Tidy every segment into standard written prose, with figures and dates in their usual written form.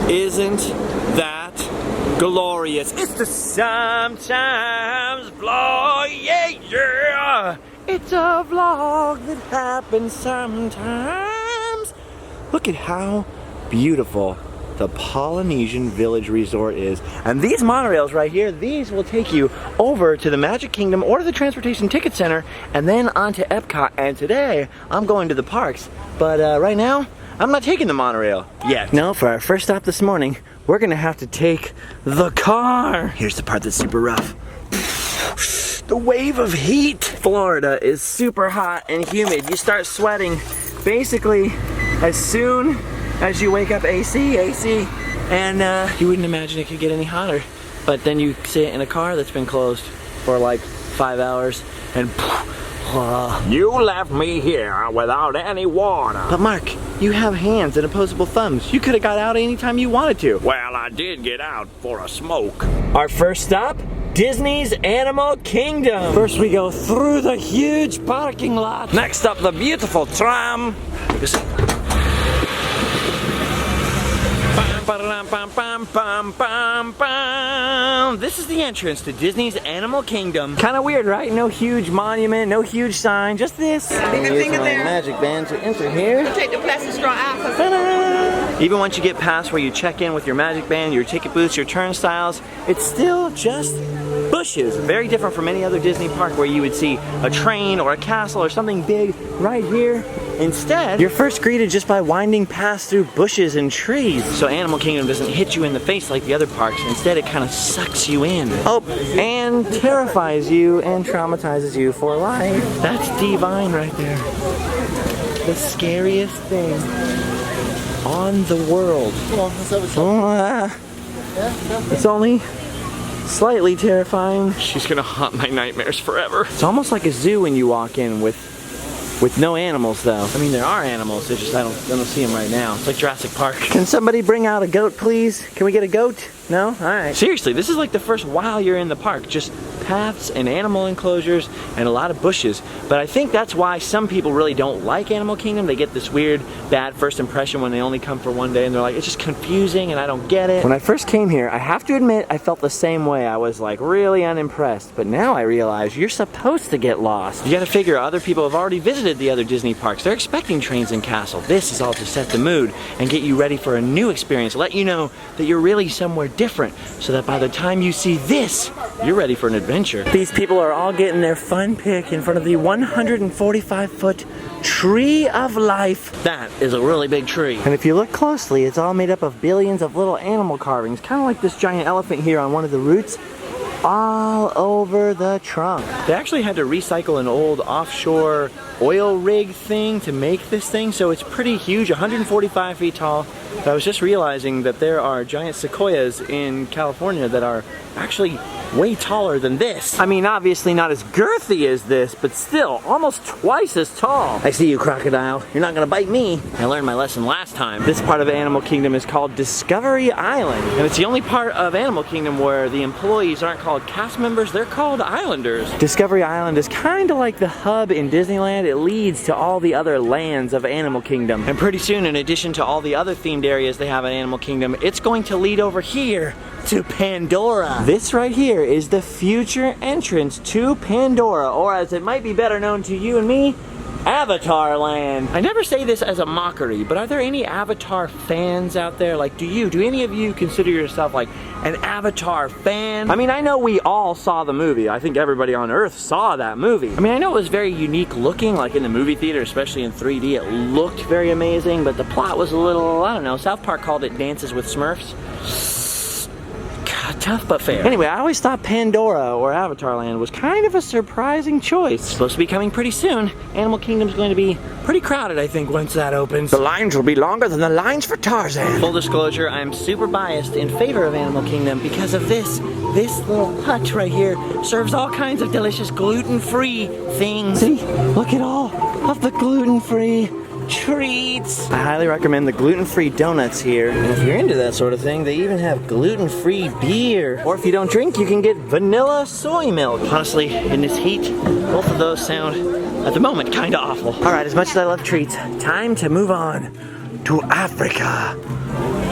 Isn't that glorious? It's the sometimes vlog, yeah. It's a vlog that happens sometimes. Look at how beautiful the Polynesian Village Resort is. And these monorails right here, these will take you over to the Magic Kingdom or to the Transportation Ticket Center and then onto EPCOT. And today, I'm going to the parks. But right now, I'm not taking the monorail yet. No, for our first stop this morning, we're gonna have to take the car. Here's the part that's super rough. The wave of heat. Florida is super hot and humid. You start sweating basically as soon as you wake up. AC, and you wouldn't imagine it could get any hotter. But then you sit in a car that's been closed for like 5 hours and you left me here without any water. But Mark, you have hands and opposable thumbs. You could have got out anytime you wanted to. Well, I did get out for a smoke. Our first stop, Disney's Animal Kingdom. First we go through the huge parking lot. Next up, the beautiful tram. This is the entrance to Disney's Animal Kingdom. Kind of weird, right? No huge monument, no huge sign, just this. I'm gonna use my magic band to enter here. Take the plastic straw out. Even once you get past where you check in with your magic band, your ticket booths, your turnstiles, it's still just bushes. Very different from any other Disney park where you would see a train or a castle or something big. Right here, instead, you're first greeted just by winding past through bushes and trees. So Animal Kingdom doesn't hit you in the face like the other parks. Instead, it kind of sucks you in. Oh, and terrifies you and traumatizes you for life. That's divine right there. The scariest thing on the world. It's only slightly terrifying. She's gonna haunt my nightmares forever. It's almost like a zoo when you walk in with no animals though. I mean, there are animals, they just I don't see them right now. It's like Jurassic Park. Can somebody bring out a goat, please? Can we get a goat? No? Alright. Seriously, this is like the first while you're in the park. Just paths and animal enclosures and a lot of bushes. But I think that's why some people really don't like Animal Kingdom. They get this weird, bad first impression when they only come for one day and they're like, it's just confusing and I don't get it. When I first came here, I have to admit, I felt the same way. I was like really unimpressed. But now I realize you're supposed to get lost. You gotta figure other people have already visited the other Disney parks. They're expecting trains and castles. This is all to set the mood and get you ready for a new experience. Let you know that you're really somewhere different so that by the time you see this, you're ready for an adventure. These people are all getting their fun pic in front of the 145-foot Tree of Life. That is a really big tree. And if you look closely, it's all made up of billions of little animal carvings, kind of like this giant elephant here on one of the roots, all over the trunk. They actually had to recycle an old offshore oil rig thing to make this thing, so it's pretty huge, 145 feet tall. But I was just realizing that there are giant sequoias in California that are actually way taller than this. I mean, obviously not as girthy as this, but still almost twice as tall. I see you, crocodile. You're not gonna bite me. I learned my lesson last time. This part of Animal Kingdom is called Discovery Island, and it's the only part of Animal Kingdom where the employees aren't called cast members, they're called islanders. Discovery Island is kind of like the hub in Disneyland. It leads to all the other lands of Animal Kingdom. And pretty soon, in addition to all the other themed areas they have in Animal Kingdom, it's going to lead over here to Pandora. This right here is the future entrance to Pandora, or as it might be better known to you and me, Avatar Land. I never say this as a mockery, but are there any Avatar fans out there? Like, do any of you consider yourself like an Avatar fan? I mean, I know we all saw the movie. I think everybody on Earth saw that movie. I mean, I know it was very unique looking, like in the movie theater, especially in 3D, it looked very amazing, but the plot was a little, I don't know, South Park called it Dances with Smurfs. Tough but fair. Anyway, I always thought Pandora or Avatar Land was kind of a surprising choice. It's supposed to be coming pretty soon. Animal Kingdom's going to be pretty crowded, I think, once that opens. The lines will be longer than the lines for Tarzan. Full disclosure, I'm super biased in favor of Animal Kingdom because of this. This little hut right here serves all kinds of delicious gluten-free things. See? Look at all of the gluten-free treats. I highly recommend the gluten-free donuts here. And if you're into that sort of thing, they even have gluten-free beer. Or if you don't drink, you can get vanilla soy milk. Honestly, in this heat, both of those sound, at the moment, kind of awful. All right, as much as I love treats, time to move on to Africa.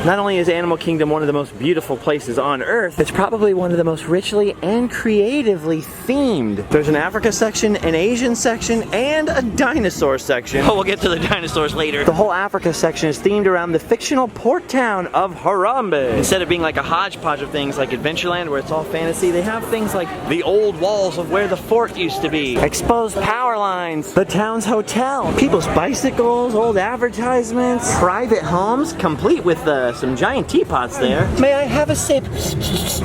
Not only is Animal Kingdom one of the most beautiful places on Earth, it's probably one of the most richly and creatively themed. There's an Africa section, an Asian section, and a dinosaur section. Oh, we'll get to the dinosaurs later. The whole Africa section is themed around the fictional port town of Harambe. Instead of being like a hodgepodge of things like Adventureland where it's all fantasy, they have things like the old walls of where the fort used to be, exposed power lines, the town's hotel, people's bicycles, old advertisements, private homes, complete with some giant teapots there. May I have a sip?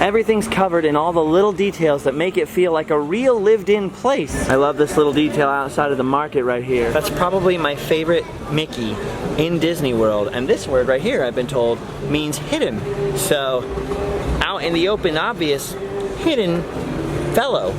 Everything's covered in all the little details that make it feel like a real lived-in place. I love this little detail outside of the market right here. That's probably my favorite Mickey in Disney World. And this word right here, I've been told, means hidden. So, out in the open, obvious, hidden fellow.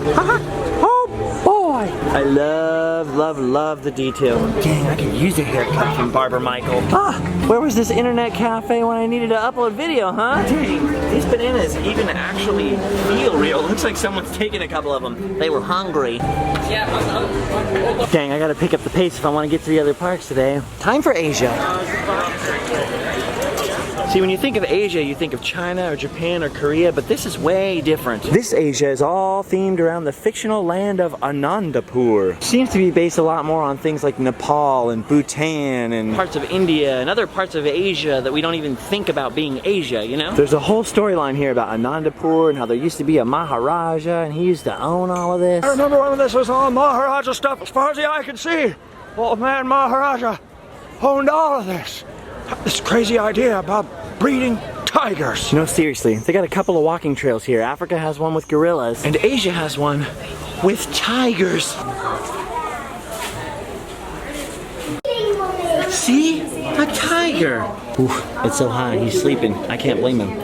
Oh boy! I love the detail. Dang, I could use a haircut from Barber Michael. Ah, where was this internet cafe when I needed to upload video, huh? Dang, these bananas even actually feel real. Looks like someone's taken a couple of them. They were hungry. Yeah. Dang, I gotta pick up the pace if I want to get to the other parks today. Time for Asia. See, when you think of Asia, you think of China or Japan or Korea, but this is way different. This Asia is all themed around the fictional land of Anandapur. Seems to be based a lot more on things like Nepal and Bhutan and parts of India and other parts of Asia that we don't even think about being Asia, you know? There's a whole storyline here about Anandapur and how there used to be a Maharaja and he used to own all of this. I remember when this was all Maharaja stuff as far as the eye could see. Old man Maharaja owned all of this. This crazy idea about breeding tigers. No, seriously, they got a couple of walking trails here. Africa has one with gorillas, and Asia has one with tigers. See? A tiger. Oof, it's so hot, he's sleeping. I can't blame him.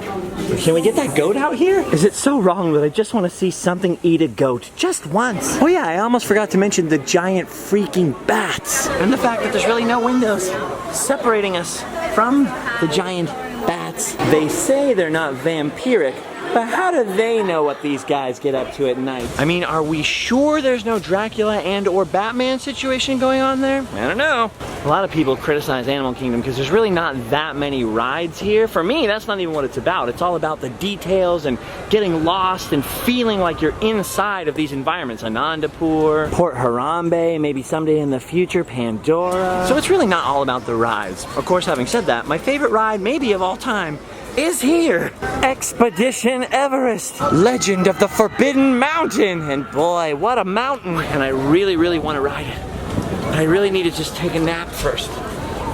Can we get that goat out here? Is it so wrong that I just want to see something eat a goat just once? Oh yeah, I almost forgot to mention the giant freaking bats. And the fact that there's really no windows separating us from the giant bats. They say they're not vampiric, but how do they know what these guys get up to at night? I mean, are we sure there's no Dracula and or Batman situation going on there? I don't know. A lot of people criticize Animal Kingdom because there's really not that many rides here. For me, that's not even what it's about. It's all about the details and getting lost and feeling like you're inside of these environments. Anandapur, Port Harambe, maybe someday in the future, Pandora. So it's really not all about the rides. Of course, having said that, my favorite ride, maybe of all time, is here. Expedition Everest, Legend of the Forbidden Mountain. And boy, what a mountain. And I really want to ride it. But I really need to just take a nap first.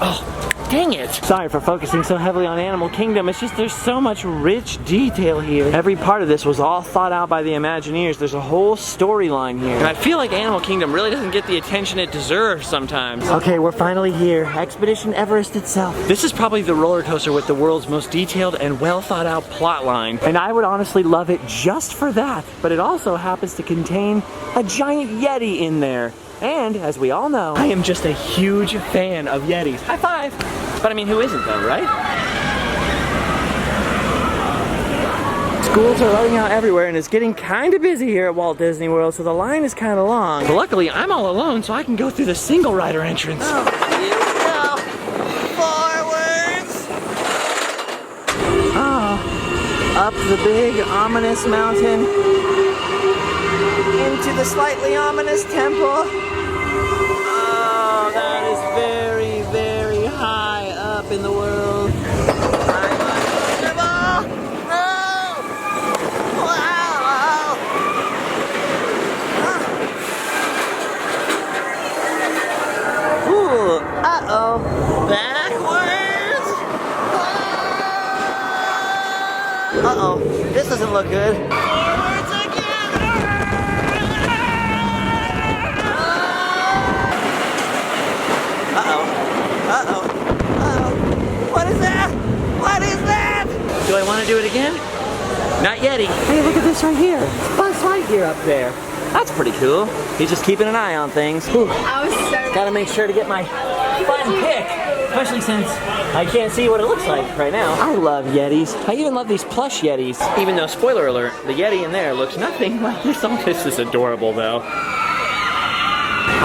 Oh, dang it. Sorry for focusing so heavily on Animal Kingdom. It's just there's so much rich detail here. Every part of this was all thought out by the Imagineers. There's a whole storyline here. And I feel like Animal Kingdom really doesn't get the attention it deserves sometimes. Okay, we're finally here. Expedition Everest itself. This is probably the roller coaster with the world's most detailed and well thought out plot line. And I would honestly love it just for that. But it also happens to contain a giant Yeti in there. And, as we all know, I am just a huge fan of Yetis. High five! But I mean, who isn't though, right? Schools are letting out everywhere and it's getting kind of busy here at Walt Disney World, so the line is kind of long. But luckily, I'm all alone, so I can go through the single rider entrance. Oh, here we go! Forwards! Oh, up the big, ominous mountain. Into the slightly ominous temple. Oh, that is very high up in the world. I'm uncomfortable. No! Wow! Ooh, uh-oh. Backwards! Uh-oh, this doesn't look good. What is that? What is that? Do I want to do it again? Not yeti. Hey, look at this right here. Buzz Lightyear up there. That's pretty cool. He's just keeping an eye on things. Whew. I was so Gotta make sure to get my fun pick, especially since I can't see what it looks like right now. I love Yetis. I even love these plush Yetis. Even though, spoiler alert, the Yeti in there looks nothing like this. Oh, this is adorable though.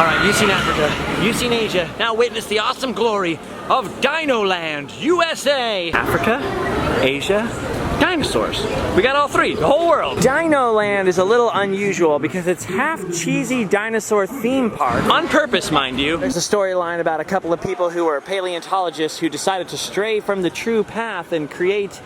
All right, you've seen Africa, you've seen Asia. Now witness the awesome glory of Dino Land, USA. Africa, Asia, dinosaurs. We got all three, the whole world. Dino Land is a little unusual because it's half cheesy dinosaur theme park. On purpose, mind you. There's a storyline about a couple of people who were paleontologists who decided to stray from the true path and create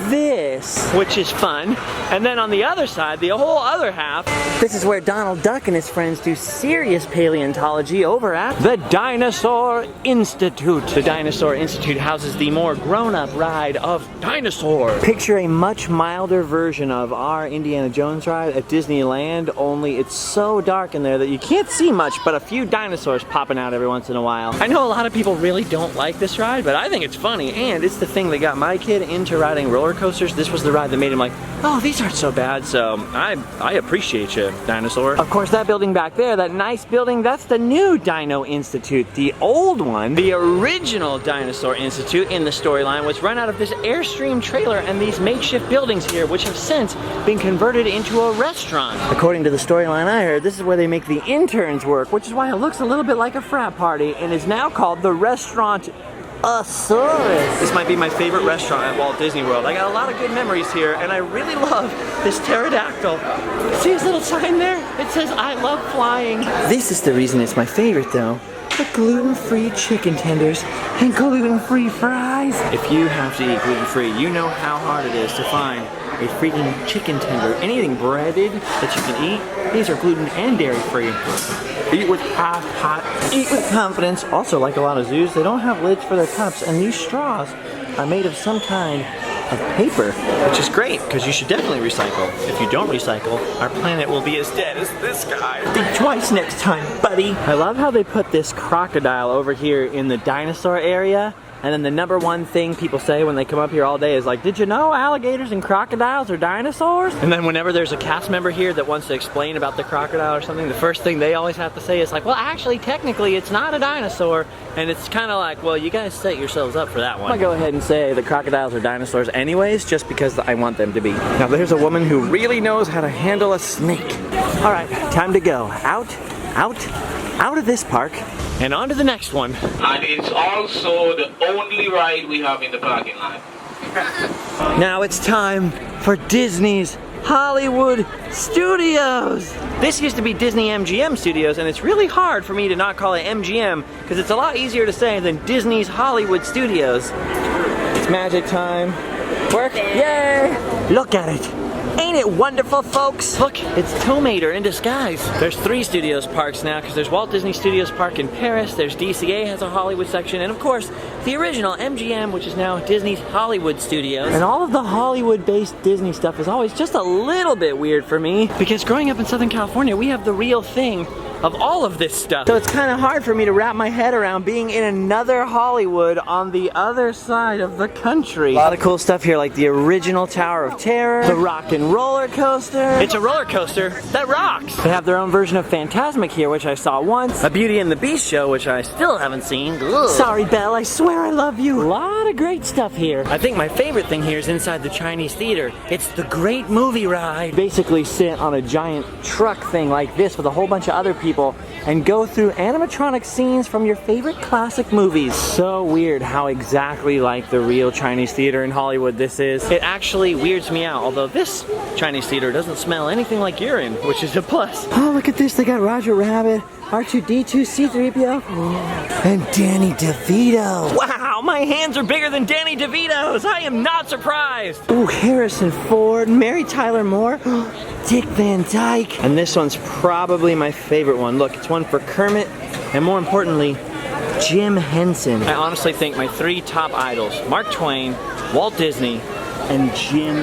this, which is fun. And then on the other side, the whole other half, this is where Donald Duck and his friends do serious paleontology over at the Dinosaur Institute. The Dinosaur Institute houses the more grown-up ride of Dinosaur. Picture a much milder version of our Indiana Jones ride at Disneyland, only it's so dark in there that you can't see much but a few dinosaurs popping out every once in a while. I know a lot of people really don't like this ride, but I think it's funny, and it's the thing that got my kid into riding roller coasters. This was the ride that made him like, oh, these aren't so bad, so I appreciate you, Dinosaur. Of course, that building back there, that nice building, that's the new Dino Institute. The old one, the original Dinosaur Institute in the storyline, was run out of this Airstream trailer and these makeshift buildings here, which have since been converted into a restaurant. According to the storyline I heard, this is where they make the interns work, which is why it looks a little bit like a frat party and is now called the Restaurant Asaurus. This might be my favorite restaurant at Walt Disney World. I got a lot of good memories here, and I really love this pterodactyl. See his little sign there? It says, I love flying. This is the reason it's my favorite, though. The gluten-free chicken tenders and gluten-free fries. If you have to eat gluten-free, you know how hard it is to find a freaking chicken tender. Anything breaded that you can eat, these are gluten and dairy-free. Eat with hot, eat with confidence. Also, like a lot of zoos, they don't have lids for their cups, and these straws are made of some kind of paper, which is great, because you should definitely recycle. If you don't recycle, our planet will be as dead as this guy. Think twice next time, buddy. I love how they put this crocodile over here in the dinosaur area. And then the number one thing people say when they come up here all day is like, did you know alligators and crocodiles are dinosaurs? And then whenever there's a cast member here that wants to explain about the crocodile or something, the first thing they always have to say is like, well, actually, technically, it's not a dinosaur. And it's kind of like, well, you guys set yourselves up for that one. I'm gonna go ahead and say the crocodiles are dinosaurs anyways, just because I want them to be. Now, there's a woman who really knows how to handle a snake. All right, time to go. Out of this park. And on to the next one. And it's also the only ride we have in the parking lot. Now it's time for Disney's Hollywood Studios. This used to be Disney MGM Studios, and it's really hard for me to not call it MGM because it's a lot easier to say than Disney's Hollywood Studios. It's magic time. Work? Yay! Look at it. Ain't it wonderful, folks? Look, it's Tow Mater in disguise. There's 3 studios parks now, because there's Walt Disney Studios Park in Paris, there's DCA has a Hollywood section, and of course, the original MGM, which is now Disney's Hollywood Studios. And all of the Hollywood-based Disney stuff is always just a little bit weird for me, because growing up in Southern California, we have the real thing of all of this stuff. So it's kind of hard for me to wrap my head around being in another Hollywood on the other side of the country. A lot of cool stuff here, like the original Tower of Terror, the Rock and Roller Coaster. It's a roller coaster that rocks. They have their own version of Fantasmic here, which I saw once. A Beauty and the Beast show, which I still haven't seen. Ugh. Sorry, Belle, I swear I love you. A lot of great stuff here. I think my favorite thing here is inside the Chinese theater. It's the Great Movie Ride. Basically sit on a giant truck thing like this with a whole bunch of other people and go through animatronic scenes from your favorite classic movies. So weird how exactly like the real Chinese theater in Hollywood this is. It actually weirds me out, although this Chinese theater doesn't smell anything like urine, which is a plus. Oh, look at this, they got Roger Rabbit, R2-D2, C-3PO, and Danny DeVito. Wow, my hands are bigger than Danny DeVito's. I am not surprised. Ooh, Harrison Ford, Mary Tyler Moore, Dick Van Dyke. And this one's probably my favorite one. Look, it's one for Kermit, and more importantly, Jim Henson. I honestly think my 3 top idols, Mark Twain, Walt Disney, and Jim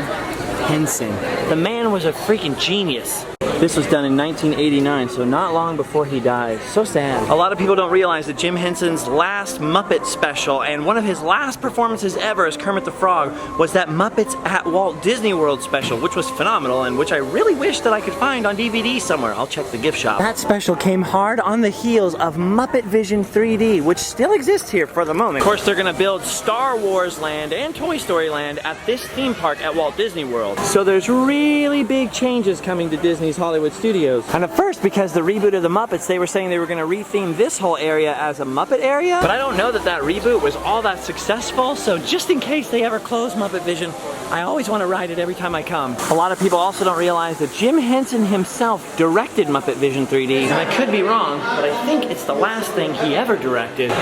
Henson. The man was a freaking genius. This was done in 1989, so not long before he died. So sad. A lot of people don't realize that Jim Henson's last Muppet special and one of his last performances ever as Kermit the Frog was that Muppets at Walt Disney World special, which was phenomenal and which I really wish that I could find on DVD somewhere. I'll check the gift shop. That special came hard on the heels of Muppet Vision 3D, which still exists here for the moment. Of course, they're gonna build Star Wars Land and Toy Story Land at this theme park at Walt Disney World. So there's really big changes coming to Disney's Hollywood Studios. And at first, because the reboot of the Muppets, they were saying they were going to retheme this whole area as a Muppet area. But I don't know that that reboot was all that successful, so just in case they ever close Muppet Vision, I always want to ride it every time I come. A lot of people also don't realize that Jim Henson himself directed Muppet Vision 3D, and I could be wrong, but I think it's the last thing he ever directed.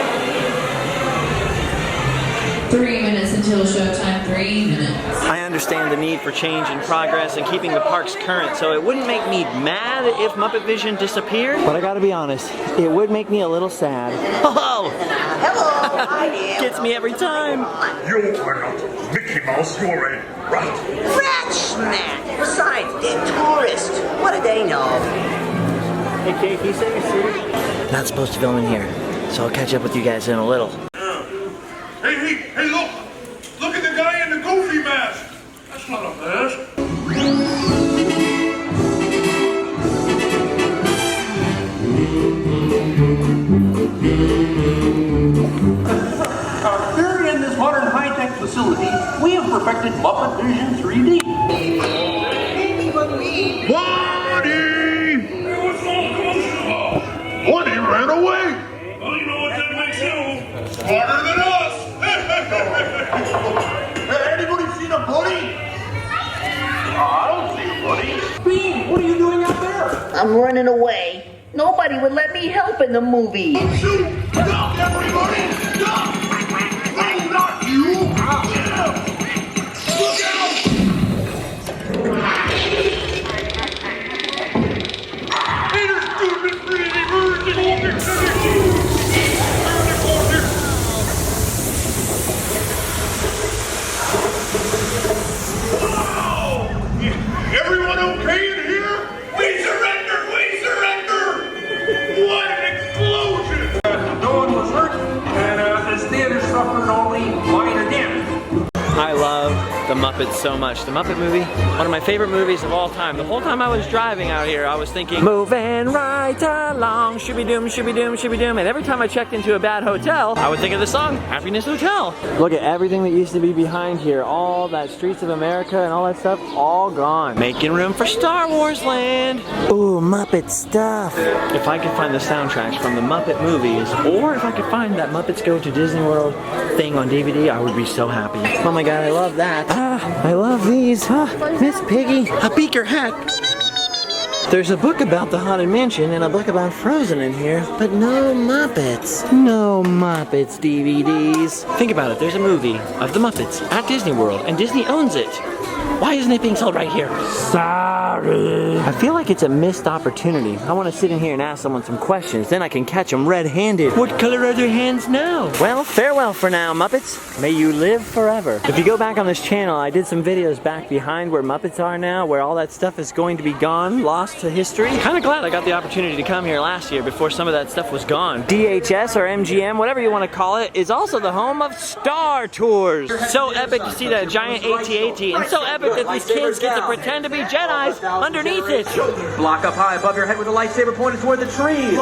3 minutes until showtime, 3 minutes. I understand the need for change and progress and keeping the parks current, so it wouldn't make me mad if Muppet Vision disappeared, but I gotta be honest, it would make me a little sad. Oh! Hello, hi there. Gets me every time. You are not Mickey Mouse, you're a rat. Rat snack. Besides, they're tourists. What do they know? Hey, Kate, can you say your seat? Not supposed to film in here, so I'll catch up with you guys in a little. Hey, look! Look at the guy in the goofy mask! That's not a mask. Here in this modern high-tech facility, we have perfected Muppet Vision 3D. Woody! Hey, what's all the commotion about? Woody ran away! Well, you know what that makes you? Smarter than us! Hey, anybody seen a bunny? I don't see a bunny. Bean, what are you doing out there? I'm running away. Nobody would let me help in the movie. Shoot! Stop, everybody! Stop! No, not you! Look out! Peter, stupid, pretty birds and all the Wow! Everyone okay in here? We surrender! We surrender! What an explosion! No one was hurt, and the theater suffered only minor damage. I love the Muppets so much. The Muppet movie, one of my favorite movies of all time. The whole time I was driving out here, I was thinking, moving right along, shooby-doom, shooby-doom, shooby-doom. And every time I checked into a bad hotel, I would think of the song, Happiness Hotel. Look at everything that used to be behind here. All that Streets of America and all that stuff, all gone. Making room for Star Wars Land. Ooh, Muppet stuff. If I could find the soundtracks from the Muppet movies, or if I could find that Muppets Go to Disney World thing on DVD, I would be so happy. Oh my God, I love that. I love these. Miss Piggy, a beaker hat. There's a book about the Haunted Mansion and a book about Frozen in here, but no Muppets. No Muppets DVDs. Think about it, there's a movie of the Muppets at Disney World, and Disney owns it. Why isn't it being sold right here? Sorry. I feel like it's a missed opportunity. I want to sit in here and ask someone some questions, then I can catch them red-handed. What color are their hands now? Well, farewell for now, Muppets. May you live forever. If you go back on this channel, I did some videos back behind where Muppets are now, where all that stuff is going to be gone, lost to history. Kind of glad I got the opportunity to come here last year before some of that stuff was gone. DHS or MGM, whatever you want to call it, is also the home of Star Tours. So epic to see that giant AT-AT, and so epic that these kids get to pretend to be Jedis underneath it. Block up high above your head with a lightsaber pointed toward the trees.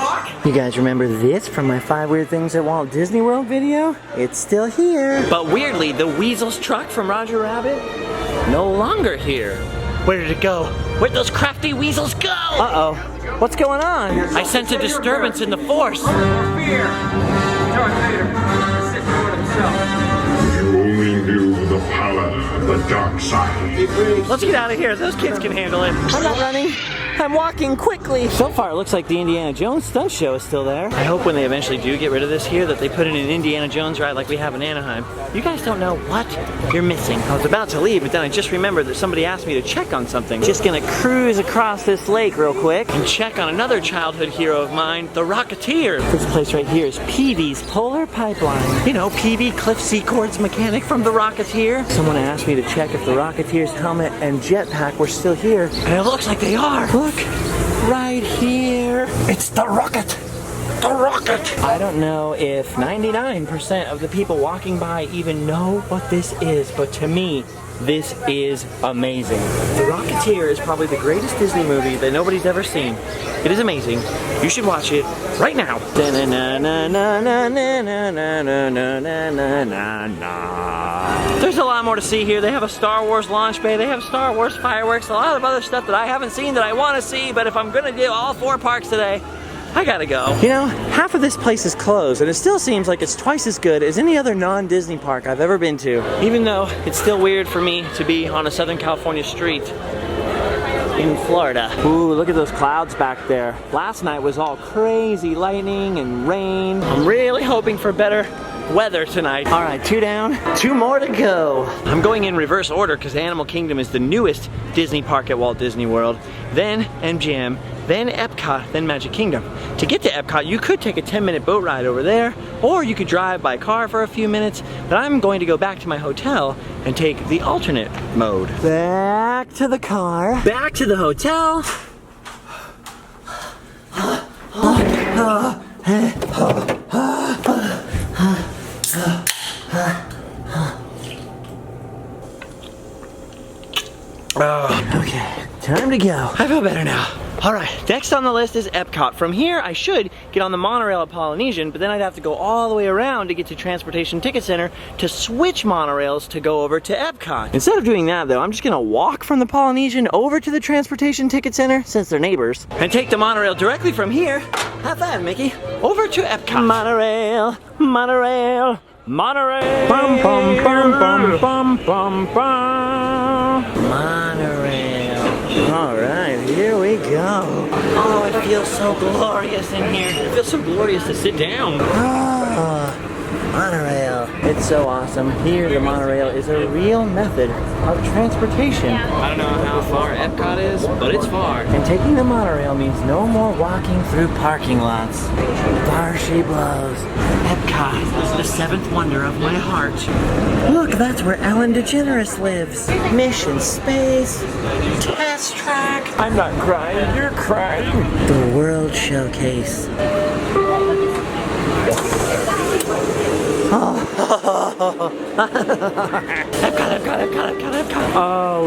You guys remember this from my 5 Weird Things at Walt Disney World video? It's still here. But weirdly, the Weasel's truck from Roger Rabbit, no longer here. Where did it go? Where'd those crafty weasels go? Uh-oh. What's going on? I sense a disturbance in the Force. Fear. Darth Vader, the Sith Lord himself. You only knew the power of the dark side. Let's get out of here. Those kids can handle it. I'm not running. I'm walking quickly. So far, it looks like the Indiana Jones stunt show is still there. I hope when they eventually do get rid of this here that they put in an Indiana Jones ride like we have in Anaheim. You guys don't know what you're missing. I was about to leave, but then I just remembered that somebody asked me to check on something. Just gonna cruise across this lake real quick and check on another childhood hero of mine, the Rocketeer. This place right here is Peavy's Polar Pipeline. You know, Peavy, Cliff Secord's mechanic from the Rocketeer. Someone asked me to check if the Rocketeer's helmet and jetpack were still here, and it looks like they are. Look, right here. It's the rocket. the rocket. I don't know if 99% of the people walking by even know what this is, but to me, this is amazing. The Rocketeer is probably the greatest Disney movie that nobody's ever seen. It is amazing. You should watch it right now. There's a lot more to see here. They have a Star Wars launch bay. They have Star Wars fireworks. A lot of other stuff that I haven't seen that I want to see, but if I'm gonna do all 4 parks today, I gotta go. You know, half of this place is closed, and it still seems like it's twice as good as any other non-Disney park I've ever been to. Even though it's still weird for me to be on a Southern California street in Florida. Ooh, look at those clouds back there. Last night was all crazy lightning and rain. I'm really hoping for better weather tonight. All right, 2 down, 2 more to go. I'm going in reverse order because Animal Kingdom is the newest Disney park at Walt Disney World, then MGM, then EPCOT, then Magic Kingdom. To get to EPCOT, you could take a 10-minute boat ride over there, or you could drive by car for a few minutes, but I'm going to go back to my hotel and take the alternate mode. Back to the car, back to the hotel. Okay, time to go. I feel better now. All right, next on the list is EPCOT. From here, I should get on the monorail at Polynesian, but then I'd have to go all the way around to get to Transportation Ticket Center to switch monorails to go over to EPCOT. Instead of doing that though, I'm just gonna walk from the Polynesian over to the Transportation Ticket Center, since they're neighbors, and take the monorail directly from here, have fun, Mickey, over to EPCOT. Monorail, monorail, monorail. Bum, bum, bum, bum, bum, bum, bum. Monorail. All right, here we go. Oh, it feels so glorious in here. It feels so glorious to sit down. Ah, monorail. It's so awesome. Here, the monorail is a real method of transportation. I don't know how far EPCOT is, but it's far. And taking the monorail means no more walking through parking lots. There she blows. EPCOT is the 7th wonder of my heart. Look, that's where Ellen DeGeneres lives. Mission Space, Test Track. I'm not crying, you're crying. The World Showcase. Oh. EPCOT. Oh,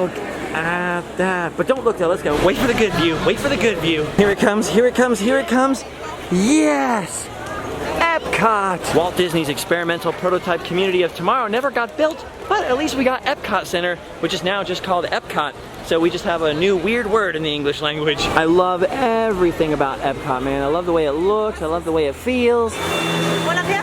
look at that. But don't look there, let's go. Wait for the good view, wait for the good view. Here it comes, here it comes, here it comes. Yes! EPCOT! Walt Disney's experimental prototype community of tomorrow never got built, but at least we got EPCOT Center, which is now just called EPCOT. So we just have a new weird word in the English language. I love everything about EPCOT, man. I love the way it looks, I love the way it feels. One up here?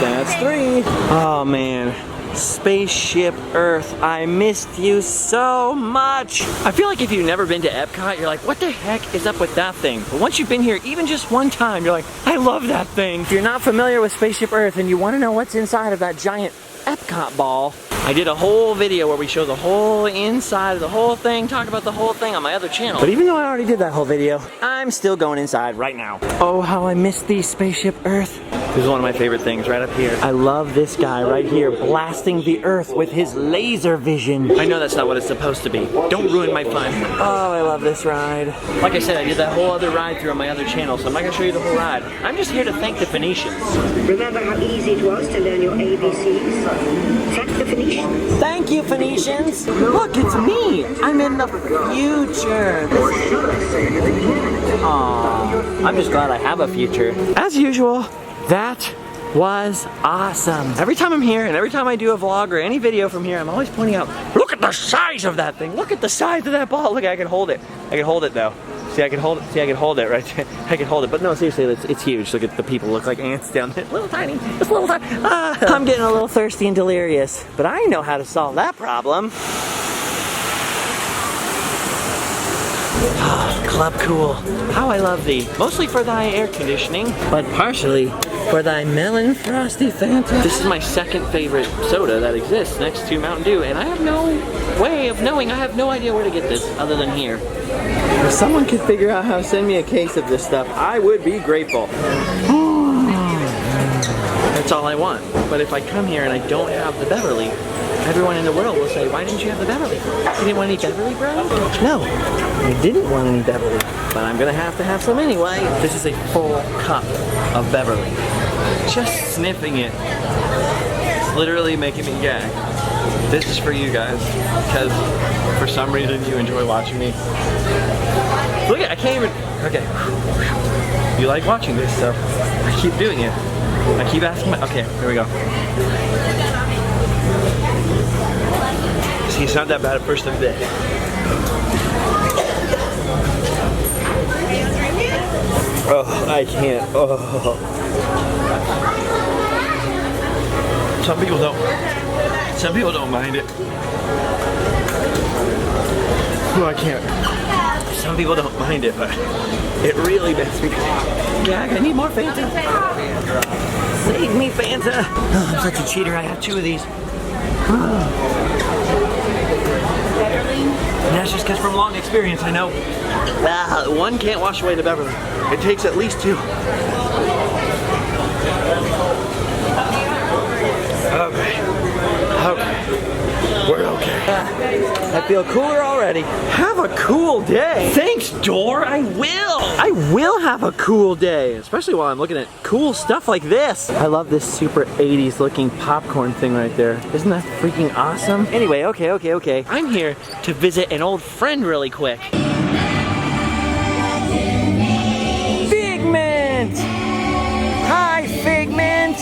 That's 3. Oh man. Spaceship Earth, I missed you so much. I feel like if you've never been to EPCOT, you're like, what the heck is up with that thing? But once you've been here even just one time, you're like, I love that thing. If you're not familiar with Spaceship Earth and you want to know what's inside of that giant EPCOT ball, I did a whole video where we show the whole inside of the whole thing, talk about the whole thing on my other channel. But even though I already did that whole video, I'm still going inside right now. Oh, how I miss these Spaceship Earth. This is one of my favorite things right up here. I love this guy right here blasting the earth with his laser vision. I know that's not what it's supposed to be. Don't ruin my fun. Oh, I love this ride. Like I said, I did that whole other ride through on my other channel, so I'm not gonna show you the whole ride. I'm just here to thank the Phoenicians. Remember how easy it was to learn your ABCs? Thank the Phoenicians. Thank you, Phoenicians. Look, it's me. I'm in the future. Aww, I'm just glad I have a future. As usual, that was awesome. Every time I'm here and every time I do a vlog or any video from here, I'm always pointing out, look at the size of that thing. Look at the size of that ball. Look, I can hold it. I can hold it though. See, I can hold it. See, I can hold it right there. I can hold it. But no, seriously, it's huge. Look at the people look like ants down there. Little tiny. It's little tiny. I'm getting a little thirsty and delirious, but I know how to solve that problem. Club Cool. How I love thee. Mostly for thy air conditioning, but partially for thy melon frosty Fanta. This is my 2nd favorite soda that exists next to Mountain Dew, and I have no way of knowing. I have no idea where to get this other than here. If someone could figure out how to send me a case of this stuff, I would be grateful. That's all I want. But if I come here and I don't have the Beverly, everyone in the world will say, why didn't you have the Beverly? You didn't want any Beverly, bro? No, I didn't want any Beverly, but I'm gonna have to have some anyway. This is a full cup of Beverly. Just sniffing it. It's literally making me gag. This is for you guys, because for some reason you enjoy watching me. Look at, I can't even, okay. You like watching this, so I keep doing it. I keep asking my, okay, here we go. See, it's not that bad at first of the day. Oh, I can't, oh. Some people don't mind it. Oh, I can't. Some people don't mind it, but it really makes me gag. I need more Fanta. Save me, Fanta. Oh, I'm such a cheater. I have 2 of these. And that's just because from long experience, I know. One can't wash away the Beverly. It takes at least 2. Okay. We're okay. I feel cooler already. Have a cool day. Thanks, Dor. I will have a cool day, especially while I'm looking at cool stuff like this. I love this super 80s looking popcorn thing right there. Isn't that freaking awesome? Anyway, okay. I'm here to visit an old friend really quick. Figment! Hi, Figment!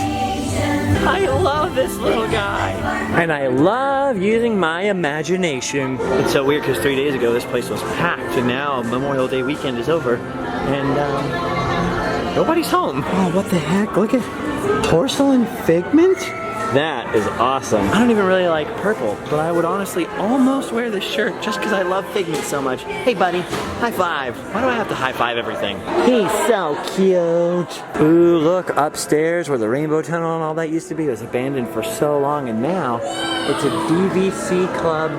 I love this little guy. And I love using my imagination. It's so weird because 3 days ago this place was packed and now Memorial Day weekend is over and nobody's home. Oh, what the heck? Look at porcelain Figment? That is awesome. I don't even really like purple, but I would honestly almost wear this shirt just because I love Figment so much. Hey buddy, high five. Why do I have to high five everything? He's so cute. Ooh, look, upstairs where the rainbow tunnel and all that used to be was abandoned for so long, and now it's a DVC Club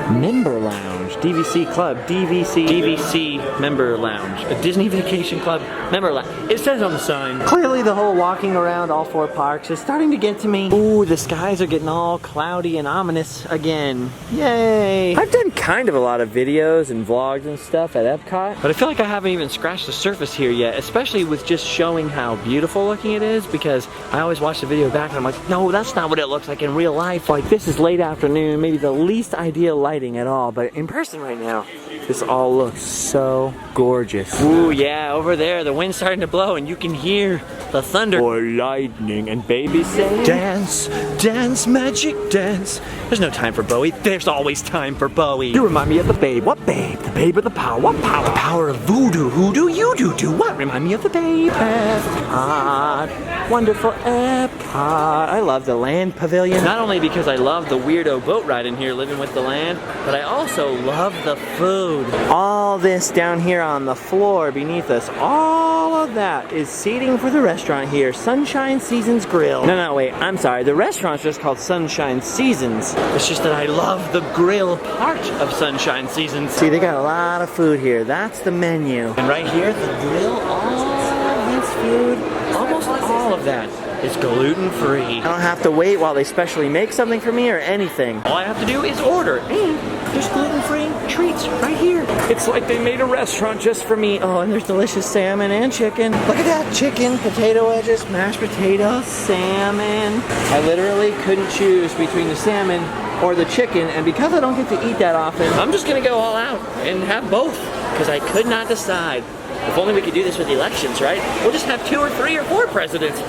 member lounge. DVC Club, DVC member lounge. A Disney Vacation Club member lounge. It says on the sign. Clearly the whole walking around all 4 parks is starting to get to me. Ooh, the skies are getting all cloudy and ominous again. Yay! I've done kind of a lot of videos and vlogs and stuff at EPCOT, but I feel like I haven't even scratched the surface here yet, especially with just showing how beautiful looking it is, because I always watch the video back and I'm like, no, that's not what it looks like in real life. Like, this is late afternoon, maybe the least ideal lighting at all, but in person right now, this all looks so gorgeous. Ooh, yeah, over there, the wind's starting to blow and you can hear the thunder or lightning, and baby say, dance, dance, magic dance. There's no time for Bowie. There's always time for Bowie. You remind me of the babe. What babe? The babe of the power. What power? The power of voodoo. Who do you do? What? Remind me of the babe. Epcot. Wonderful Epcot. I love the land pavilion. Not only because I love the weirdo boat ride in here, living with the land, but I also love the food. All this down here on the floor beneath us, all of that is seating for the restaurant here, Sunshine Seasons Grill. No, wait, I'm sorry. The restaurant's just called Sunshine Seasons. It's just that I love the grill part of Sunshine Seasons. See, they got a lot of food here. That's the menu. And right here, the grill, all this food, almost all of that is gluten-free. I don't have to wait while they specially make something for me or anything. All I have to do is order, and there's gluten-free treats right here. It's like they made a restaurant just for me. Oh, and there's delicious salmon and chicken. Look at that, chicken, potato wedges, mashed potatoes, salmon. I literally couldn't choose between the salmon or the chicken, and because I don't get to eat that often, I'm just gonna go all out and have both, because I could not decide. If only we could do this with elections, right? We'll just have 2 or 3 or 4 presidents.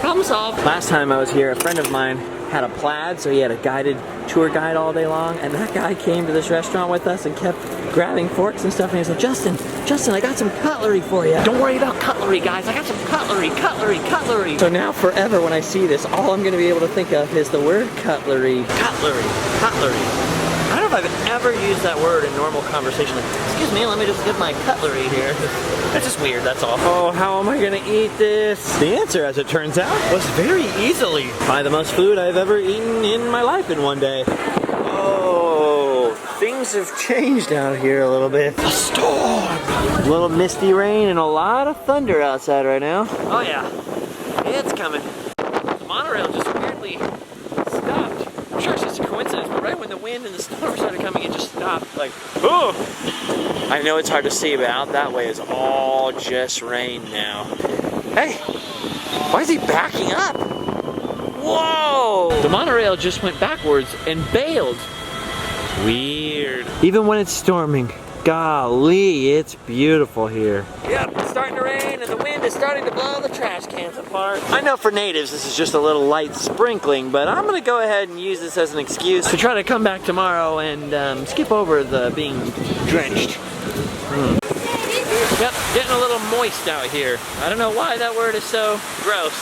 Problem solved. Last time I was here, a friend of mine had a plaid, so he had a guided tour guide all day long, and that guy came to this restaurant with us and kept grabbing forks and stuff, and he said, Justin, I got some cutlery for you. Don't worry about cutlery, guys. I got some cutlery. So now forever when I see this, all I'm gonna be able to think of is the word cutlery. Cutlery. I don't know if I've ever used that word in normal conversation. Like, excuse me, let me just get my cutlery here. It's just weird, that's all. Oh, how am I gonna eat this? The answer, as it turns out, was very easily by the most food I've ever eaten in my life in one day. Oh, things have changed out here a little bit. A storm! A little misty rain and a lot of thunder outside right now. Oh yeah, it's coming. The monorail just weirdly stopped. I'm sure it's just a coincidence. the storm started coming, it just stopped. Like, oh! I know it's hard to see, but out that way is all just rain now. Hey, why is he backing up? Whoa! The monorail just went backwards and bailed. Weird. Even when it's storming, golly, it's beautiful here. Yep, it's starting to rain and the wind is starting to blow the trash cans apart. I know for natives this is just a little light sprinkling, but I'm gonna go ahead and use this as an excuse to try to come back tomorrow and skip over the being drenched. Yep, getting a little moist out here. I don't know why that word is so gross,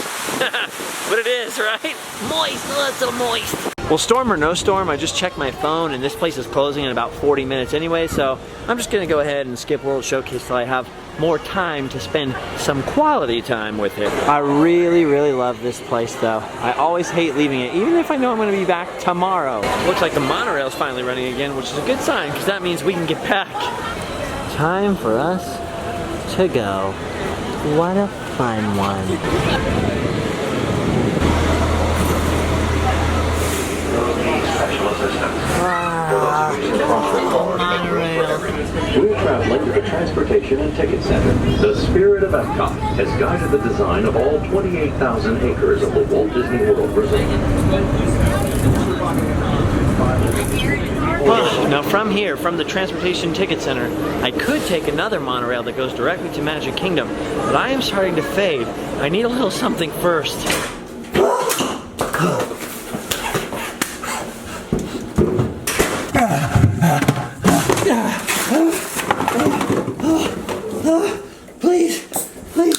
but it is, right? Moist, oh, it's so moist. Well, storm or no storm, I just checked my phone and this place is closing in about 40 minutes anyway, so I'm just gonna go ahead and skip World Showcase till I have more time to spend some quality time with it. I really, really love this place though. I always hate leaving it, even if I know I'm gonna be back tomorrow. Looks like the monorail's finally running again, which is a good sign, because that means we can get back. Time for us to go. What a fun one. We're traveling to the Transportation and Ticket Center. The spirit of EPCOT has guided the design of all 28,000 acres of the Walt Disney World Resort. Now from here, from the Transportation Ticket Center, I could take another monorail that goes directly to Magic Kingdom, but I am starting to fade. I need a little something first. Please, please.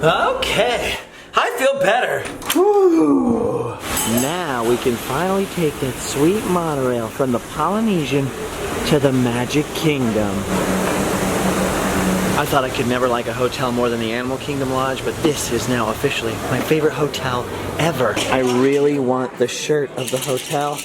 Okay, I feel better. Whew. Now we can finally take that sweet monorail from the Polynesian to the Magic Kingdom. I thought I could never like a hotel more than the Animal Kingdom Lodge, but this is now officially my favorite hotel ever. I really want the shirt of the hotel,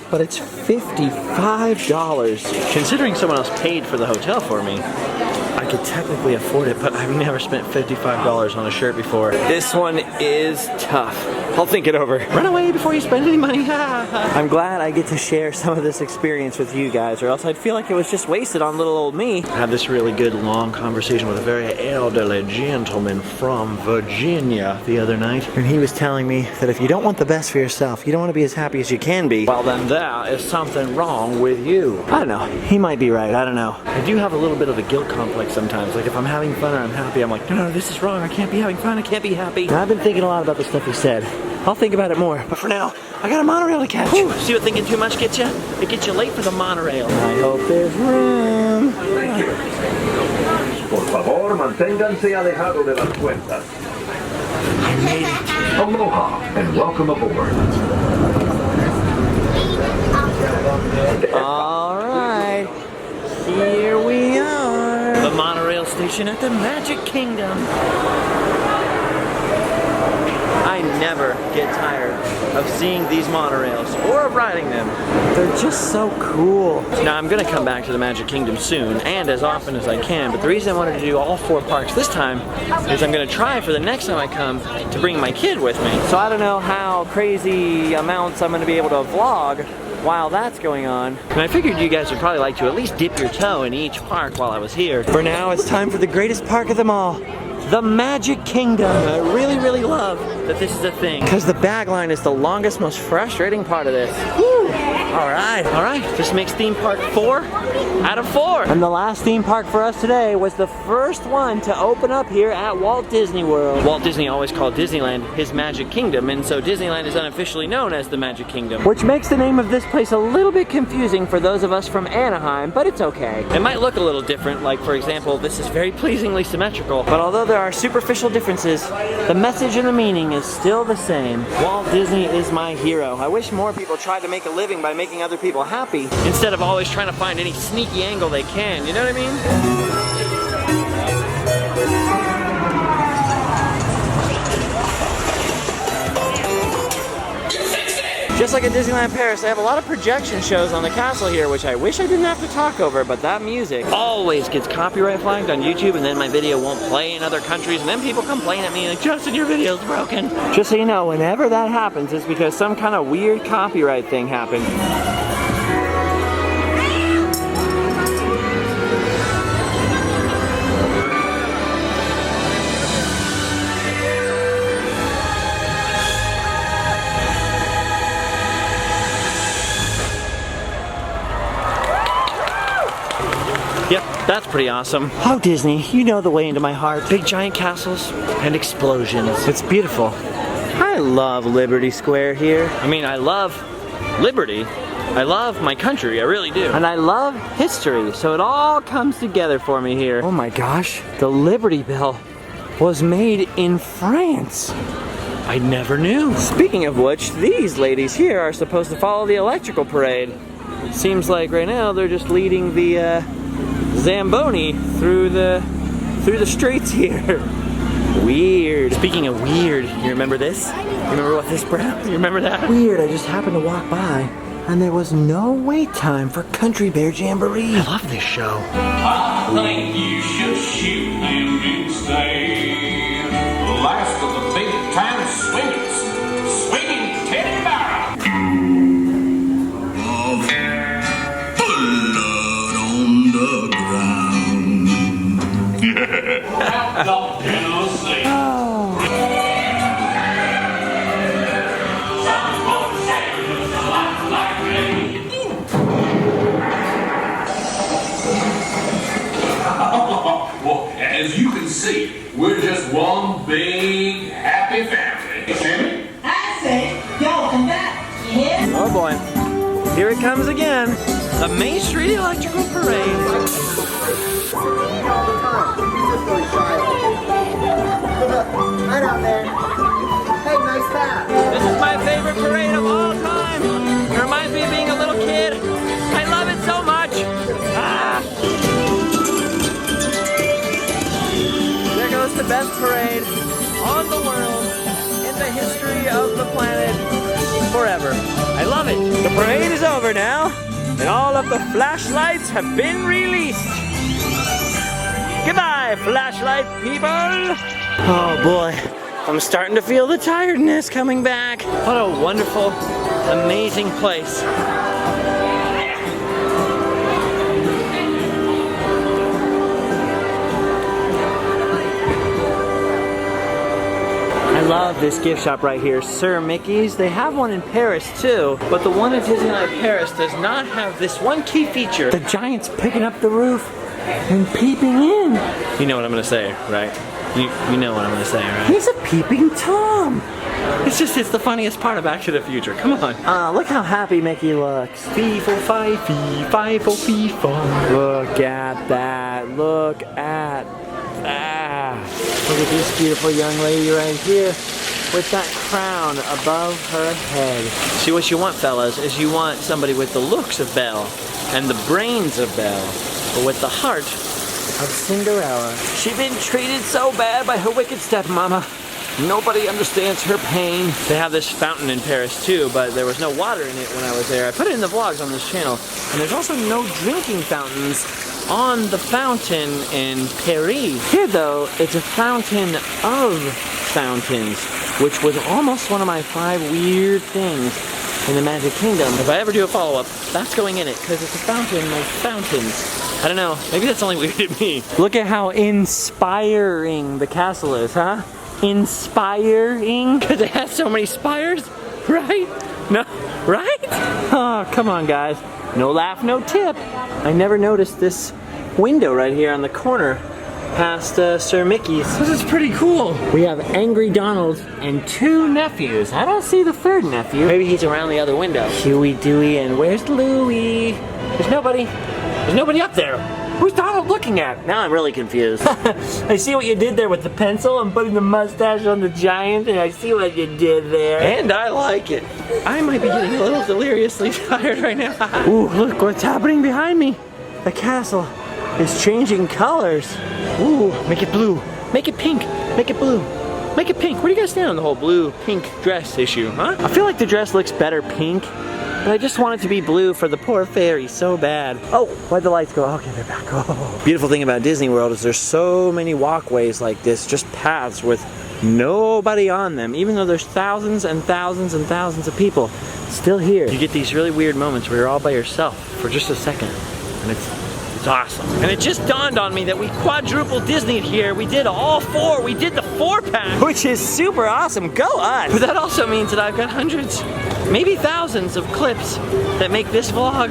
but it's $55. Considering someone else paid for the hotel for me, I could technically afford it, but I've never spent $55 on a shirt before. This one is tough. I'll think it over. Run away before you spend any money. I'm glad I get to share some of this experience with you guys, or else I'd feel like it was just wasted on little old me. I had this really good long conversation with a very elderly gentleman from Virginia the other night, and he was telling me that if you don't want the best for yourself, you don't want to be as happy as you can be, well then there is something wrong with you. I don't know. He might be right. I don't know. I do have a little bit of a guilt complex sometimes. Like if I'm having fun or I'm happy, I'm like, no, this is wrong. I can't be having fun. I can't be happy. And I've been thinking a lot about the stuff he said. I'll think about it more. But for now, I got a monorail to catch. Whew. See what thinking too much gets you? It gets you late for the monorail. I hope there's room. Por favor, manténganse alejado de las puertas. I made it. Aloha and welcome aboard. All right, here we are. The monorail station at the Magic Kingdom. I never get tired of seeing these monorails or of riding them. They're just so cool. Now I'm gonna come back to the Magic Kingdom soon and as often as I can, but the reason I wanted to do all 4 parks this time is I'm gonna try for the next time I come to bring my kid with me. So I don't know how crazy amounts I'm gonna be able to vlog while that's going on. And I figured you guys would probably like to at least dip your toe in each park while I was here. For now, it's time for the greatest park of them all, the Magic Kingdom. I really, really love that this is a thing, because the bag line is the longest, most frustrating part of this. Woo! All right. This makes theme park 4 out of 4. And the last theme park for us today was the first one to open up here at Walt Disney World. Walt Disney always called Disneyland his Magic Kingdom, and so Disneyland is unofficially known as the Magic Kingdom, which makes the name of this place a little bit confusing for those of us from Anaheim, but it's okay. It might look a little different, like for example, this is very pleasingly symmetrical, but although there are superficial differences, the message and the meaning is still the same. Walt Disney is my hero. I wish more people tried to make a living by making other people happy, instead of always trying to find any sneaky angle they can, you know what I mean? Just like at Disneyland Paris, they have a lot of projection shows on the castle here, which I wish I didn't have to talk over, but that music always gets copyright flagged on YouTube, and then my video won't play in other countries, and then people complain at me like, Justin, your video's broken. Just so you know, whenever that happens, it's because some kind of weird copyright thing happened. Yep, that's pretty awesome. Oh, Disney, you know the way into my heart. Big giant castles and explosions. It's beautiful. I love Liberty Square here. I mean, I love Liberty. I love my country, I really do. And I love history, so it all comes together for me here. Oh my gosh, the Liberty Bell was made in France. I never knew. Speaking of which, these ladies here are supposed to follow the electrical parade. It seems like right now they're just leading the Zamboni through the streets here. Weird. Speaking of weird, you remember this? You remember what this, Brown? You remember that? Weird, I just happened to walk by and there was no wait time for Country Bear Jamboree. I love this show. I think you should shoot them instead. The last of the big time swingers. Swinging Teddy Barra. Blood on the ground. Yeah. Out of Tennessee. Well, as you can see, we're just one big happy family. Sammy? I said, y'all come back. Yes. Oh boy, here it comes again. The Main Street Electrical Parade. Right out there. Hey, nice hat. This is my favorite parade of all time. It reminds me of being a little kid. I love it so much. Ah. There goes the best parade on the world in the history of the planet forever. I love it. The parade is over now, and all of the flashlights have been released. Goodbye, flashlight people. Oh boy, I'm starting to feel the tiredness coming back. What a wonderful, amazing place. I love this gift shop right here, Sir Mickey's. They have one in Paris too, but the one at Disneyland Paris does not have this one key feature. The giant's picking up the roof and peeping in. You know what I'm gonna say, right? You know what I'm gonna say, right? He's a peeping Tom. It's the funniest part of Back to the Future. Come on. Look how happy Mickey looks. Fee-fo-fi, fee-fi-fo, fee-fo. Look at that. Look at that. Look at this beautiful young lady right here with that crown above her head. See, what you want, fellas, is you want somebody with the looks of Belle and the brains of Belle, but with the heart of Cinderella. She's been treated so bad by her wicked stepmama. Nobody understands her pain. They have this fountain in Paris too, but there was no water in it when I was there. I put it in the vlogs on this channel. And there's also no drinking fountains on the fountain in Paris. Here though, it's a fountain of fountains, which was almost one of my 5 weird things in the Magic Kingdom. If I ever do a follow-up, that's going in it, because it's a fountain of fountains. I don't know, maybe that's only weird to me. Look at how inspiring the castle is, huh? Inspiring? Because it has so many spires, right? No, right? Oh, come on guys. No laugh, no tip. I never noticed this window right here on the corner past Sir Mickey's. This is pretty cool. We have Angry Donald and 2 nephews. I don't see the 3rd nephew. Maybe he's around the other window. Huey, Dewey, and where's Louie? There's nobody. There's nobody up there. Who's Donald looking at? Now I'm really confused. I see what you did there with the pencil and putting the mustache on the giant, and I see what you did there. And I like it. I might be getting a little deliriously tired right now. Ooh, look what's happening behind me. The castle is changing colors. Ooh, make it blue. Make it pink. Make it blue. Make it pink. Where do you guys stand on the whole blue pink dress issue, huh? I feel like the dress looks better pink, but I just want it to be blue for the poor fairy so bad. Oh, why'd the lights go? Okay, they're back. Oh. Beautiful thing about Disney World is there's so many walkways like this, just paths with nobody on them, even though there's thousands and thousands and thousands of people still here. You get these really weird moments where you're all by yourself for just a second, and it's awesome. And it just dawned on me that we quadruple Disney'd here. We did all four. We did the 4-pack, which is super awesome. Go us! But that also means that I've got hundreds, maybe thousands of clips that make this vlog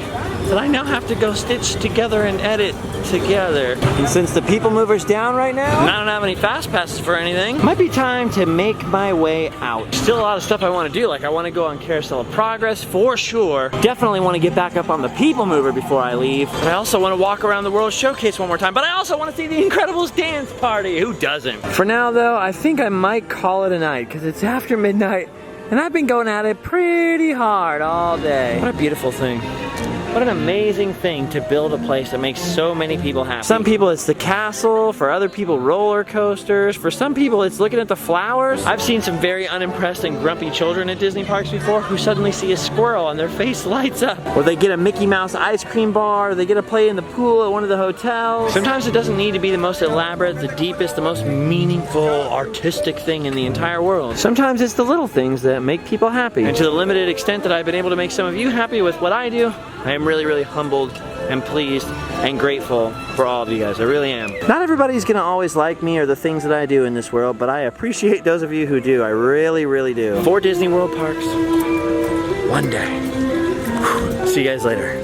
that I now have to go stitch together and edit together. And since the people mover's down right now, and I don't have any fast passes for anything, might be time to make my way out. Still a lot of stuff I want to do, like I want to go on Carousel of Progress for sure. Definitely want to get back up on the people mover before I leave. But I also want to walk around the World Showcase one more time, but I also want to see the Incredibles dance party. Who doesn't? For now though, I think I might call it a night because it's after midnight and I've been going at it pretty hard all day. What a beautiful thing. What an amazing thing to build a place that makes so many people happy. Some people it's the castle, for other people roller coasters, for some people it's looking at the flowers. I've seen some very unimpressed and grumpy children at Disney parks before who suddenly see a squirrel and their face lights up. Or they get a Mickey Mouse ice cream bar, or they get to play in the pool at one of the hotels. Sometimes it doesn't need to be the most elaborate, the deepest, the most meaningful, artistic thing in the entire world. Sometimes it's the little things that make people happy. And to the limited extent that I've been able to make some of you happy with what I do, I am really, really humbled and pleased and grateful for all of you guys. I really am. Not everybody's gonna always like me or the things that I do in this world, but I appreciate those of you who do. I really, really do. 4 Disney World parks, one day. See you guys later.